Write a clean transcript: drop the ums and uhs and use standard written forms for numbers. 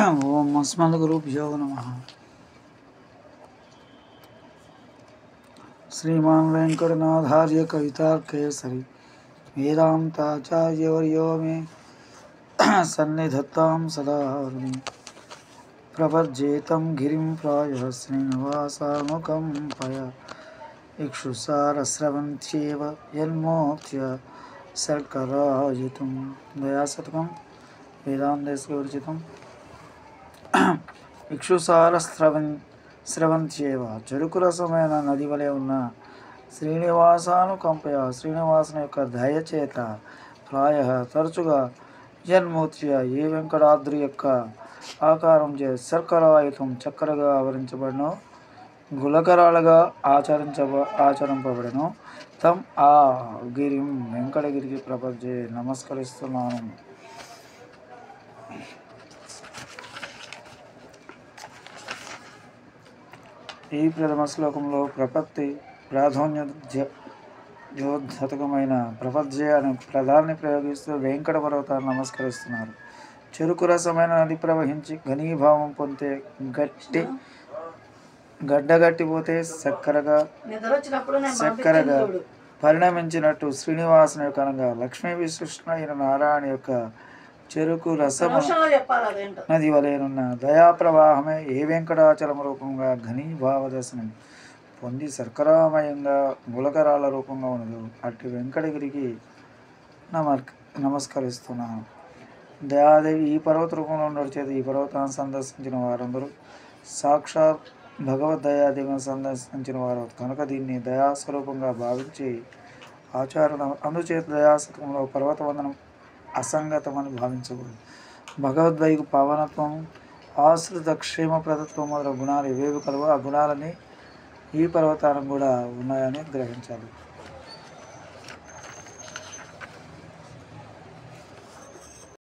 ఓం అస్మద్గురుభ్యో నమః. శ్రీమాన్ వెంకటనాథార్య కవితార్కేసరి వేదాంతాచార్యవర్యో మే సన్నిధత్తాం సదా హృది. ప్రపద్యేతం గిరిం ప్రాయః శ్రీనివాసానుకం పయ ఇక్షుసారస్రవంత్యేవ యన్మోక్త్య శర్కరాయుతం దయాశతకం వేదాంతేస్య విరచితం. ఇక్షుసారస్రవంత్యేవ చెరుకు రసమైన నది వలె ఉన్న శ్రీనివాసానుకంపయ శ్రీనివాసుని యొక్క దయచేత ప్రాయ తరచుగా జన్మూర్తియ ఏ వెంకటాద్రి యొక్క ఆకారం చే శర్కరాయుతం చక్కరగా ఆవరించబడను గులకరాలుగా ఆచరింపబడను. తం ఆ గిరిం వెంకటగిరికి ప్రపంచే నమస్కరిస్తున్నాను. ఈ ప్రథమ శ్లోకంలో ప్రపత్తి ప్రాధాన్యోద్ధతకమైన ప్రపద్య అనే పదాన్ని ప్రయోగిస్తూ వెంకట పర్వతాన్ని నమస్కరిస్తున్నారు. చెరుకు రసమైన నది ప్రవహించి ఘనీభావం పొందే గడ్డగట్టిపోతే చక్కెరగా పరిణమించినట్టు శ్రీనివాసుని యొక్క అనగా లక్ష్మీ విశిష్ణ అయిన నారాయణ యొక్క చెరుకు రసము నది వలెనున్న దయాప్రవాహమే ఏ వెంకటాచలం రూపంగా ఘనీభావ దశను పొంది శర్కరామయంగా గులకరాల రూపంగా ఉన్నది. అట్టి వెంకటగిరికి నమస్కరిస్తున్నాను. దయాదేవి ఈ పర్వత రూపంలో నడిచేది. ఈ పర్వతాన్ని సందర్శించిన వారందరూ సాక్షాత్ భగవద్దయాదేవిని సందర్శించిన వారు కనుక దీన్ని దయాస్వరూపంగా భావించి ఆచారణ అందుచేత దయాశతకంలో పర్వతవందనం అసంగతమని భావించకూడదు. భగవద్వైకు పావనత్వం ఆశ్రిత క్షేమప్రదత్వం మొదలగు గుణాలు ఏవేవి కలవో ఆ గుణాలని ఈ పర్వతానికి కూడా ఉన్నాయని గ్రహించాలి.